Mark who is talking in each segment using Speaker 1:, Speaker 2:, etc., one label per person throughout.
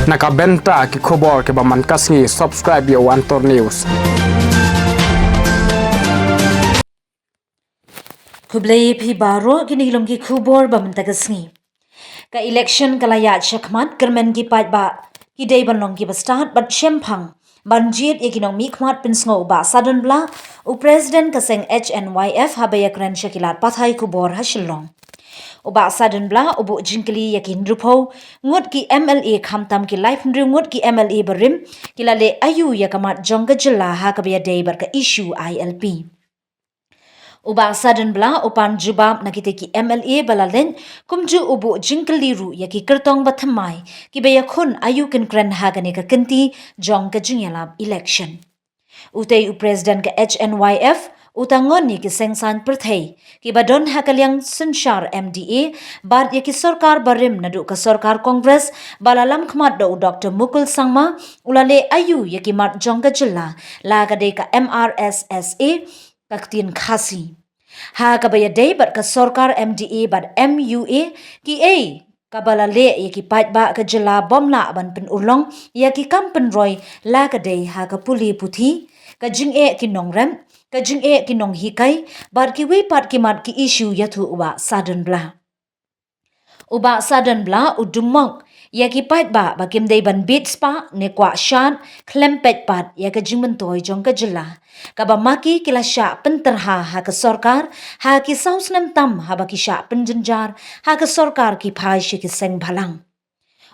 Speaker 1: Nakabenta ki khobor ke baman kasni subscribe yo Antor News.
Speaker 2: Kublai pi baro kini lom ki khubor bam tagasni. Ka election kalaya chakmat kermen ki pat ba ki day ban long ki ba start bat shempang banjit ekinong mikmat pinsngo ba sudden bla u president kaseng HNYF habaya kran shakilat pathai kubor hashilong. Uba sudden bla ubu jinkli yakin rupo ngut ki MLA khamtam ki life ndri ngut ki MLA barim kilale ayu yakamat jongga jilla ha kabaya day bar ka issue ILP. Uba sudden bla upan jubab nakite ki MLA balalen kumju ubu jinkliru yaki kertong bathamai ki baya khun ayu kin kran hagane ka kinti jongga jingyalab election. Utay u president ka HNYF utangon ni ki sengsan perthai ki badon hakalyang sunshar MDA bar yaki sarkar barim nadu ka sarkar Congress balalam khmat do Dr. Mukul Sangma ulale ayu yaki mat jongga jilla lagade ka MRSSA kaktin khasi ha kabaya day bat ka sarkar MDA bat MUA ki kabala le yaki pat ba ka jilla bomla ban pen ulong yaki kampen roy lagade ha ka puli puthi ka jing kinong rem ka jing kinong hikai bar ki wi pat ki mat ki issue yathu uba sudden bla udumok yaki pat ba bakim day ban bit spa ne kwa shan klempet pat yaka jingmen toy jong ka jilla ka ba maki kila sha penterha ha ka sarkar ha ki sausnam tam ha ba ki sha penjenjar ha ka sarkar ki phai shi ki seng bhalang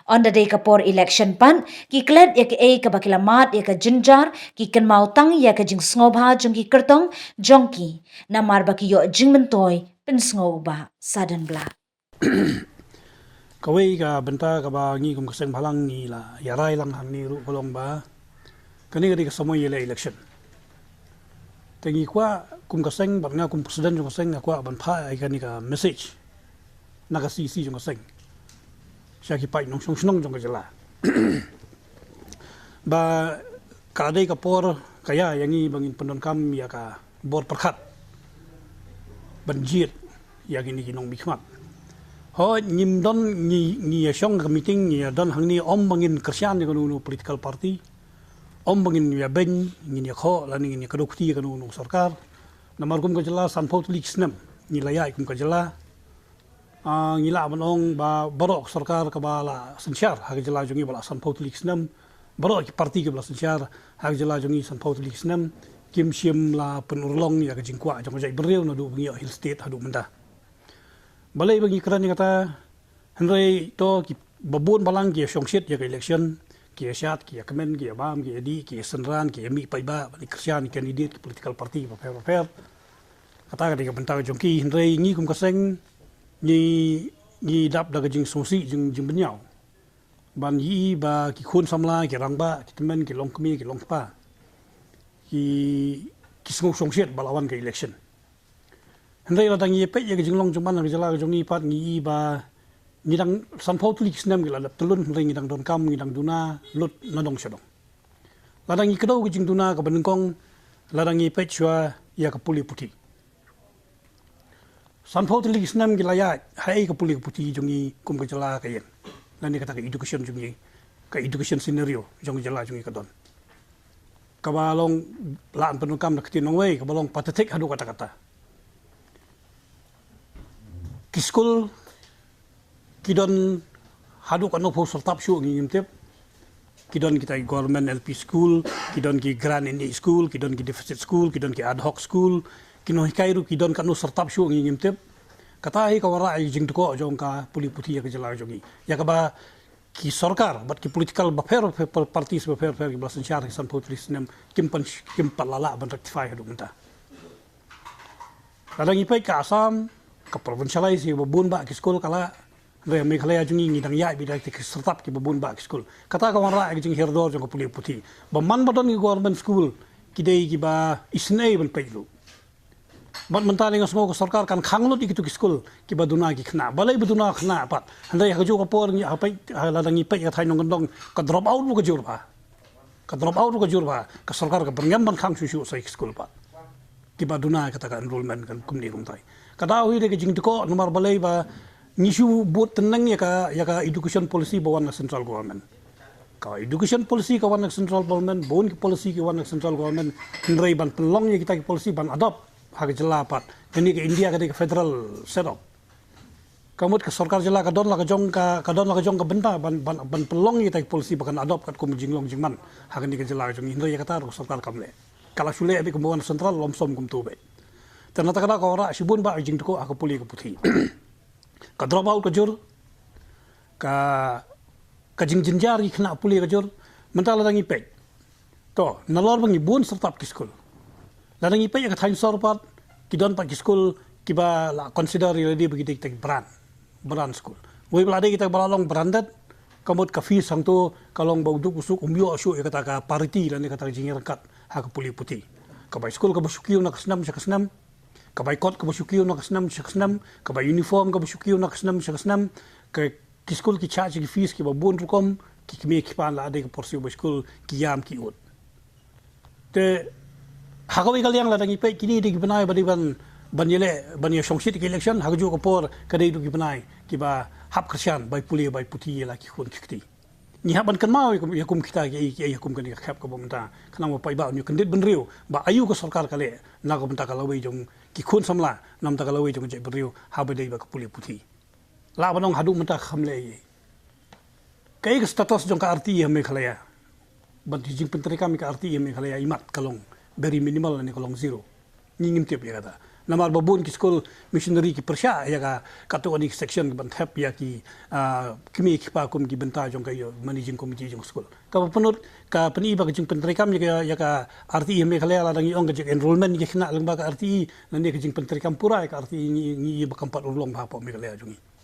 Speaker 2: on the day kapor election pan ki klet yak ka bakila mat yak jinjar ki kan mau tang yak jing sngoba jong ki kertong jong ki namar baki yo jingmen toy pen sngoba sudden bla
Speaker 3: kawai ka benta ka ba ngi kum kaseng balang ni la yarai lang han ni ru kolong ba kani ka samoy yele election tengi kwa kum kaseng ba nga kum president jong kaseng kwa ban pha ai kani ka message na ka CC jong kaseng syaki pai nong song jong ka jala ba ka dei ka por kaya yang ni bangin pendon kam ya ka bor perkhat banjir ya gini kinong bikmat ho nim don ni syong ka meeting ni don hang ni om bangin kersian ni kanu political party om bangin ya ben ni kho la ni kadukti kanu sarkar namar kum ka jala sanpot liksnam ni layai kum ka jala ngila manong ba barok sarkar ka bala sensyar hak jela jungi bala sanpot liksnam barok parti ke bala sensyar hak jela jungi sanpot liksnam kim sim la penurlong ya ka jingkwa jong jai bereu na du ngi hill state hadu menda balai bagi keran kata henry to ki babun balang ki songsit ya ka election ki syat ki kemen ki bam ki di ki senran ki mi paiba bali kersian candidate political party paper kata ka bentang jongki henry ngi kum kaseng ni dap daga jing songsi jing benyau ban yi ba ki khun samla ki rangba ki temen ki long kmi ki long pa ki song songsiet balawan ke election hendai la dang ye pe ye jing long jumban ngi jala jong ni pat ngi ba ni dang sanpau tulik snem ki la tulun hendai ngi dang don kam ngi dang duna lut na dong sedong la dang ngi kedo jing duna ka benengkong la dang ye pe chua ya ka puli puti sanpau tulik snem ki la ya hai ka puli puti jongi kum ka jala ka yen lan ni kata ka education jongi ka education scenario jong jala jongi ka don ka balong laan penukam na kitinong wei ka balong patetik hadu kata-kata ki school kidon hadu kanu po sertap syu ngi ngimtep kidon kita government LP school kidon ki grand NA school kidon ki deficit school kidon ki ad hoc school kino hikairu kidon kanu sertap syu ngi ngimtep kata hi ka wara ai jing ko jong ka puli puti ya ka jala jongi ya ka ba ki sarkar bat ki political bafer parties bafer ki blasen syar ki san politis nem kim palala ban rectify hadu menta kadang ipai ka asam ka provincialize ki babun ba ki school kala re meghalaya jungi ngidang ya bi dak ki sertap ki babun ba ki school kata ka wara ai jing herdor jong ka puli puti ba man badon ki government school ki dei ki ba isnei ban pailu bat mentari ng semua sarkar kan khanglut ikitu ki school ki baduna ki khna balai baduna khna pat handai ha ju ka por ni apai ladangi pe ka thainong gandong ka drop out lu ka jur ba ka sarkar ka berngam ban khang shu sai school pat ki baduna kata ka enrollment kan kumni kum tai kada hui de ki jing ko nomor balai ba nishu bot tenang ya ka education policy bawan central government Ka education policy ka wan central government, bon ki policy ki wan central government, nrai ban pelong ye kita ki policy ban adopt hak jela pat. Kini ke India ke federal setup. Kamut ke sarkar jela ka don la ka jong ka benda ban pelong ye kita ki policy bakan adopt kat kum jinglong jingman. Hak ni ke jela ka jong nrai ye kata ro sarkar kamle. Kala sule abi kembuan central lomsom kum tu be. Ternyata kada ka ora sibun ba jing ko aku puli ke puthi. Ka drop out ka jur ka jinjar i kena puli ka jur mentala dangi pe to nalor bangi bun sertap ki skul la dangi pe ka thain sorpat ki don pa ki skul ki ba la consider ready bagi tek brand skul we bla de kita balalong branded kamot ka fees sang to kalong bauduk usuk umbyo asu e kata ka parity lan kata jingir kat ha ka puli puti ka bai skul ka basukiu na kasnam ka bai kot ka basukiu na kasnam ka bai uniform ka basukiu na kasnam ka ki skul ki charge ki fees ki ba bun rukom ki me ki pan la de ka porsi ba skul ki yam ki ut te hagawi kaliang la dangi pe kini de ki banai ba di ban yele songsit ki election hagju ko por ka de du ki banai ki ba hap krisyan bai puli bai puti la ki khun kiti ni haban kan mau ya kum kita ki ya kum kan khap ka bomta kana mo pai ba ni kan dit benriu ba ayu ko sarkar kale na ko benta kala wei jong ki khun samla nam ta kala wei jong je benriu ha ba de ba ka puli puti la banong hadu menta khamle ye kai status jong ka arti me khalaya ban jing pentri kami ka arti me khalaya imat kalong very minimal ni kalong zero ngingim tiap ya kata namar babun ki skol missionary ki persya ya ka katu ani section ban thap ya ki kimi ki pa kum ki benta jong ka yo managing committee jong skol ka penut ka peni ba jing pentri kami ya ka arti me khalaya la dangi ong ka enrollment ki khna lang ba ka arti nani ki jing pentri kam pura ka arti ni ba kampat ulong ba po me khalaya jongi